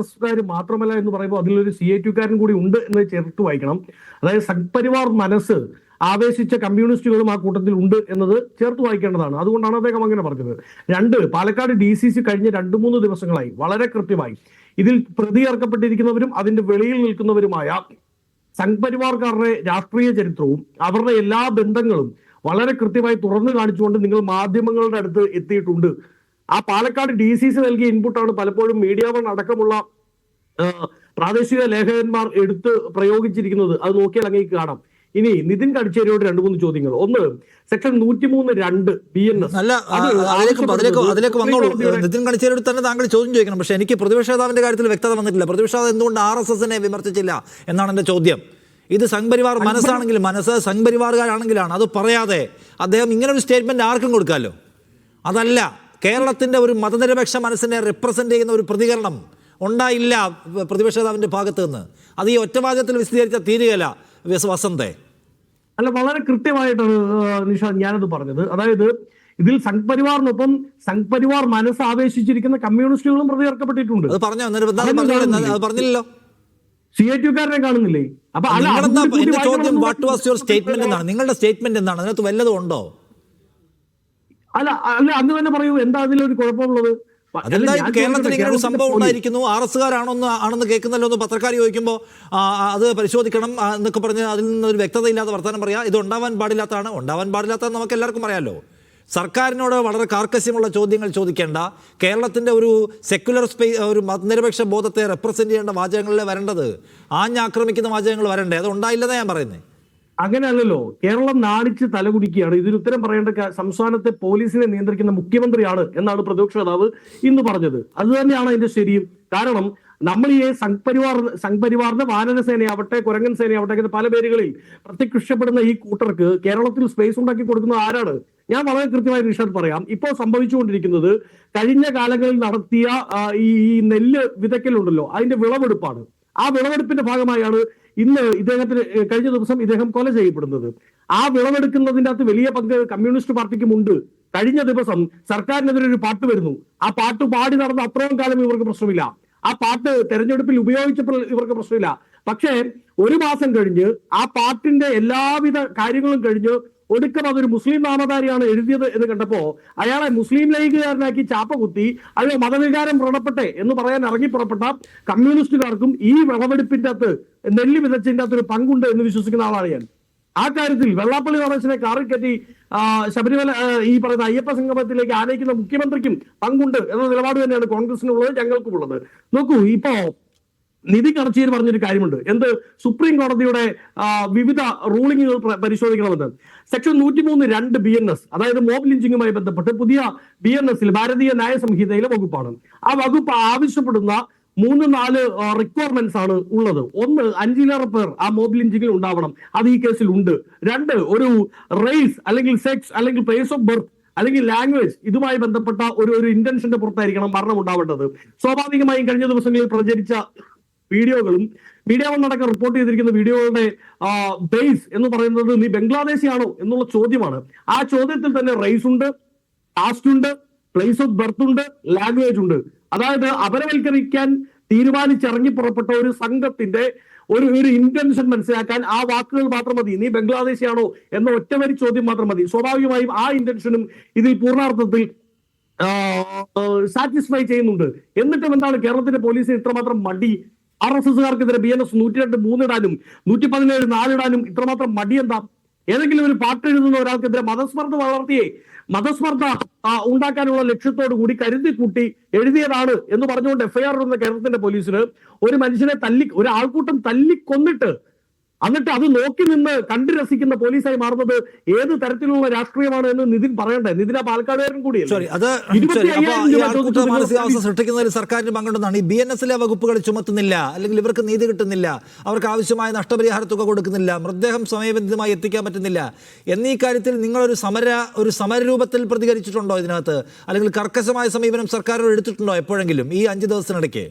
എസ്കാർ മാത്രമല്ല എന്ന് പറയുമ്പോൾ അതിലൊരു CIT-കാരൻ കൂടി ഉണ്ട് എന്ന് ചേർത്ത് വായിക്കണം. അതായത് സംഘ് പരിവാർ മനസ്സ് ആവേശിച്ച കമ്മ്യൂണിസ്റ്റുകളും ആ കൂട്ടത്തിൽ ഉണ്ട് എന്നത് ചേർത്ത് വായിക്കേണ്ടതാണ്. അതുകൊണ്ടാണ് അദ്ദേഹം അങ്ങനെ പറഞ്ഞത്. രണ്ട്, പാലക്കാട് DCC കഴിഞ്ഞ 2-3 ദിവസങ്ങളായി വളരെ കൃത്യമായി ഇതിൽ പ്രതി ചേർക്കപ്പെട്ടിരിക്കുന്നവരും അതിന്റെ വെളിയിൽ നിൽക്കുന്നവരുമായ സംഘ് പരിവാർക്കാരുടെ രാഷ്ട്രീയ ചരിത്രവും അവരുടെ എല്ലാ ബന്ധങ്ങളും വളരെ കൃത്യമായി തുറന്നു കാണിച്ചുകൊണ്ട് നിങ്ങൾ മാധ്യമങ്ങളുടെ അടുത്ത് എത്തിയിട്ടുണ്ട്. ആ പാലക്കാട് DCC നൽകിയ ഇൻപുട്ടാണ് പലപ്പോഴും മീഡിയ വൺ അടക്കമുള്ള പ്രാദേശിക ലേഖകന്മാർ എടുത്ത് പ്രയോഗിച്ചിരിക്കുന്നത്. അത് നോക്കിയാൽ അങ്ങേക്ക് കാണാം. ഇനി നിതിൻ കടിച്ചേരിയോട് 2-3 ചോദ്യങ്ങൾ. ഒന്ന്, സെക്ഷൻ 103(2) BNS. അതിലേക്ക് വന്നോളൂ. നിതിൻ കടിച്ചേരിയോട് തന്നെ താങ്കൾ ചോദ്യം ചോദിക്കണം. പക്ഷെ എനിക്ക് പ്രതിപക്ഷ നേതാവിന്റെ കാര്യത്തിൽ വ്യക്തത വന്നിട്ടില്ല. പ്രതിപക്ഷ നേതാവ് എന്തുകൊണ്ട് RSSനെ വിമർശിച്ചില്ല എന്നാണ് എന്റെ ചോദ്യം. ഇത് സംഘ് പരിവാർ മനസ്സാണെങ്കിൽ മനസ്സ്, സംഘ് പരിവാറുകാരാണെങ്കിലാണ് അത് പറയാതെ അദ്ദേഹം ഇങ്ങനെ ഒരു സ്റ്റേറ്റ്മെന്റ് ആർക്കും കൊടുക്കാമല്ലോ. അതല്ല, കേരളത്തിന്റെ ഒരു മതനിരപേക്ഷ മനസ്സിനെ റെപ്രസെന്റ് ചെയ്യുന്ന ഒരു പ്രതികരണം ഉണ്ടായില്ല പ്രതിപക്ഷ നേതാവിന്റെ ഭാഗത്ത് നിന്ന്. അത് ഈ ഒറ്റവാദത്തിൽ വിശദീകരിച്ച തീരുകയല്ല വസന്തേ. അല്ല, വളരെ കൃത്യമായിട്ടാണ് നിഷാദ് ഞാനത് പറഞ്ഞത്. അതായത് ഇതിൽ സംഘ് പരിവാറിനൊപ്പം സംഘ് പരിവാർ മനസ്സ് ആവേശിച്ചിരിക്കുന്ന കമ്മ്യൂണിസ്റ്റുകളും പ്രതി ചേർക്കപ്പെട്ടിട്ടുണ്ട്. അത് പറഞ്ഞില്ലല്ലോ. CIT-കാരനെ കാണുന്നില്ലേ? അപ്പൊ എന്റെ ചോദ്യം, വാട്ട് വാസ് യുവർ സ്റ്റേറ്റ്മെന്റ് എന്നാണ്. നിങ്ങളുടെ സ്റ്റേറ്റ്മെന്റ് എന്താണ്? അതിനകത്ത് വല്ലതും ഉണ്ടോ? അല്ല, അന്ന് തന്നെ പറയൂ, എന്താ അതിലൊരു കുഴപ്പമുള്ളത്? അതെന്തായാലും കേരളത്തിൽ ഇങ്ങനെ ഒരു സംഭവം ഉണ്ടായിരിക്കുന്നു, ആണെന്ന് കേൾക്കുന്നല്ലോ എന്ന് പത്രക്കാർ ചോദിക്കുമ്പോൾ അത് പരിശോധിക്കണം എന്നൊക്കെ പറഞ്ഞ് അതിൽ നിന്നൊരു വ്യക്തതയില്ലാത്ത വർത്തമാനം പറയാം. ഇത് ഉണ്ടാവാൻ പാടില്ലാത്തതെന്ന് നമുക്ക് എല്ലാവർക്കും പറയാമല്ലോ. സർക്കാരിനോട് വളരെ കാർക്കശ്യമുള്ള ചോദ്യങ്ങൾ ചോദിക്കേണ്ട, കേരളത്തിൻ്റെ ഒരു സെക്യുലർ ഒരു മതനിരപേക്ഷ ബോധത്തെ റെപ്രസെന്റ് ചെയ്യേണ്ട വാചകങ്ങളിലെ വരേണ്ടത് ആക്രമിക്കുന്ന വാചകങ്ങൾ വരണ്ടേ? അത് ഉണ്ടായില്ലെന്നാണ് ഞാൻ പറയുന്നത്. അങ്ങനെയല്ലല്ലോ. കേരളം നാണിച്ച് തലകുടിക്കുകയാണ്. ഇതിന് ഉത്തരം പറയേണ്ട സംസ്ഥാനത്തെ പോലീസിനെ നിയന്ത്രിക്കുന്ന മുഖ്യമന്ത്രിയാണ് എന്നാണ് പ്രതിപക്ഷ നേതാവ് ഇന്ന് പറഞ്ഞത്. അത് തന്നെയാണ് അതിന്റെ ശരിയും. കാരണം നമ്മൾ ഈ സംഘ് പരിവാറിന്റെ വാനരസേനയാവട്ടെ, കുരങ്ങൻ സേനയാവട്ടെ, അങ്ങനെ പല പേരുകളിൽ പ്രത്യക്ഷപ്പെടുന്ന ഈ കൂട്ടർക്ക് കേരളത്തിൽ സ്പേസ് ഉണ്ടാക്കി കൊടുക്കുന്നത് ആരാണ്? ഞാൻ വളരെ കൃത്യമായി നിഷാദ് പറയാം. ഇപ്പോൾ സംഭവിച്ചുകൊണ്ടിരിക്കുന്നത് കഴിഞ്ഞ കാലങ്ങളിൽ നടത്തിയ ഈ നെല്ല് വിതയ്ക്കലുണ്ടല്ലോ, അതിന്റെ വിളവെടുപ്പാണ്. ആ വിളവെടുപ്പിന്റെ ഭാഗമായാണ് ഇന്ന് ഇദ്ദേഹത്തിന് കഴിഞ്ഞ ദിവസം ഇദ്ദേഹം കൊല ചെയ്യപ്പെടുന്നത്. ആ വിളവെടുക്കുന്നതിൻ്റെ അകത്ത് വലിയ പങ്ക് കമ്മ്യൂണിസ്റ്റ് പാർട്ടിക്കുമുണ്ട്. കഴിഞ്ഞ ദിവസം സർക്കാരിനെതിരെ ഒരു പാട്ട് വരുന്നു. ആ പാട്ട് പാടി നടന്ന അത്രയും കാലം ഇവർക്ക് പ്രശ്നമില്ല. ആ പാട്ട് തെരഞ്ഞെടുപ്പിൽ ഉപയോഗിച്ചപ്പോൾ ഇവർക്ക് പ്രശ്നമില്ല. പക്ഷേ 1 മാസം കഴിഞ്ഞ് ആ പാട്ടിന്റെ എല്ലാവിധ കാര്യങ്ങളും കഴിഞ്ഞ് ഒടുക്കം അതൊരു മുസ്ലിം നാമധാരിയാണ് എഴുതിയത് എന്ന് കണ്ടപ്പോ അയാളെ മുസ്ലിം ലീഗുകാരനാക്കി ചാപ്പ കുത്തി അയ്യോ മതവികാരം വ്രണപ്പെട്ടെ എന്ന് പറയാൻ ഇറങ്ങി പുറപ്പെട്ട കമ്മ്യൂണിസ്റ്റുകാർക്കും ഈ വിളവെടുപ്പിന്റെ അകത്ത് നെല്ല് വിതച്ചതിന്റെ അകത്ത് ഒരു പങ്കുണ്ട് എന്ന് വിശ്വസിക്കുന്ന ആളാണ് ഞാൻ. ആ കാര്യത്തിൽ വെള്ളാപ്പള്ളി നടേശനെ കാറിൽ കയറ്റി ശബരിമല ഈ പറയുന്ന അയ്യപ്പ സംഗമത്തിലേക്ക് ആനയിക്കുന്ന മുഖ്യമന്ത്രിക്കും പങ്കുണ്ട് എന്ന നിലപാട് തന്നെയാണ് കോൺഗ്രസിനുള്ളത്, ഞങ്ങൾക്കുമുള്ളത്. നോക്കൂ, ഇപ്പോ നിതിൻ കടച്ചേരി പറഞ്ഞൊരു കാര്യമുണ്ട്. എന്ത്? സുപ്രീം കോടതിയുടെ വിവിധ റൂളിങ്ങുകൾ പരിശോധിക്കണമെന്ന്. സെക്ഷൻ 103(2) BNS, അതായത് മോബ് ലിഞ്ചിങ്ങുമായി ബന്ധപ്പെട്ട് പുതിയ BNS-ൽ ഭാരതീയ ന്യായ സംഹിതയിലെ വകുപ്പാണ്. ആ വകുപ്പ് ആവശ്യപ്പെടുന്ന 3-4 റിക്വയർമെന്റ്സ് ആണ് ഉള്ളത്. ഒന്ന്, 5-ലേറെ പേർ ആ മോബ് ലിഞ്ചിങ്ങിൽ ഉണ്ടാവണം. അത് ഈ കേസിൽ ഉണ്ട്. 2, ഒരു റേസ് അല്ലെങ്കിൽ സെക്സ് അല്ലെങ്കിൽ പ്ലേസ് ഓഫ് ബർത്ത് അല്ലെങ്കിൽ ലാംഗ്വേജ് ഇതുമായി ബന്ധപ്പെട്ട ഒരു ഇന്റൻഷന്റെ പുറത്തായിരിക്കണം മരണം ഉണ്ടാവേണ്ടത്. സ്വാഭാവികമായും കഴിഞ്ഞ ദിവസങ്ങളിൽ പ്രചരിച്ച വീഡിയോകളും മീഡിയ വൺ അടക്കം റിപ്പോർട്ട് ചെയ്തിരിക്കുന്ന വീഡിയോകളുടെ ബേസ് എന്ന് പറയുന്നത് നീ ബംഗ്ലാദേശിയാണോ എന്നുള്ള ചോദ്യമാണ്. ആ ചോദ്യത്തിൽ തന്നെ റേസ് ഉണ്ട്, കാസ്റ്റ് ഉണ്ട്, പ്ലേസ് ഓഫ് ബർത്ത് ഉണ്ട്, ലാംഗ്വേജ് ഉണ്ട്. അതായത് അപരവൽക്കരിക്കാൻ തീരുമാനിച്ചിറങ്ങി പുറപ്പെട്ട ഒരു സംഘത്തിന്റെ ഒരു ഇന്റൻഷൻ മനസ്സിലാക്കാൻ ആ വാക്കുകൾ മാത്രം മതി. നീ ബംഗ്ലാദേശിയാണോ എന്ന ഒറ്റവരി ചോദ്യം മാത്രം മതി. സ്വാഭാവികമായും ആ ഇന്റൻഷനും ഇതിൽ പൂർണ്ണാർത്ഥത്തിൽ സാറ്റിസ്ഫൈ ചെയ്യുന്നുണ്ട്. എന്നിട്ടും എന്താണ് കേരളത്തിന്റെ പോലീസിന് ഇത്രമാത്രം മടി? RSSകാർക്കെതിരെ BNS 102(3) ഇടാനും 117(4) ഇടാനും ഇത്രമാത്രം മടി എന്താ? ഏതെങ്കിലും ഒരു പാട്ട് എഴുതുന്ന ഒരാൾക്കെതിരെ മതസ്പർദ്ധ ഉണ്ടാക്കാനുള്ള ലക്ഷ്യത്തോടു കൂടി കരുതി കൂട്ടി എഴുതിയതാണ് എന്ന് പറഞ്ഞുകൊണ്ട് FIR ഇടുന്ന കേരളത്തിന്റെ പോലീസിന് ഒരു മനുഷ്യനെ ഒരു ആൾക്കൂട്ടം തല്ലിക്കൊന്നിട്ട് എന്നിട്ട് അത് നോക്കി നിന്ന് കണ്ടു രസിക്കുന്ന പോലീസായി മാറുന്നത് ഏത് തരത്തിലുള്ള രാഷ്ട്രീയമാണ് എന്ന് നിതിൻ പറയണ്ടേ? നിതിൻ പാലക്കാടുകാരൻ കൂടിയല്ലേ. മാനസികാവസ്ഥ സൃഷ്ടിക്കുന്നതിൽ സർക്കാരിന് പങ്കുണ്ടെന്നാണ്. ഈ BNS-ലെ വകുപ്പുകൾ ചുമത്തുന്നില്ല, അല്ലെങ്കിൽ ഇവർക്ക് നീതി കിട്ടുന്നില്ല, അവർക്ക് ആവശ്യമായ നഷ്ടപരിഹാര തുക കൊടുക്കുന്നില്ല, മൃതദേഹം സമയബന്ധിതമായി എത്തിക്കാൻ പറ്റുന്നില്ല എന്നീ കാര്യത്തിൽ നിങ്ങൾ ഒരു സമരരൂപത്തിൽ പ്രതികരിച്ചിട്ടുണ്ടോ ഇതിനകത്ത്? അല്ലെങ്കിൽ കർക്കശമായ സമീപനം സർക്കാരിനോട് എടുത്തിട്ടുണ്ടോ എപ്പോഴെങ്കിലും ഈ 5 ദിവസത്തിനിടയ്ക്ക്?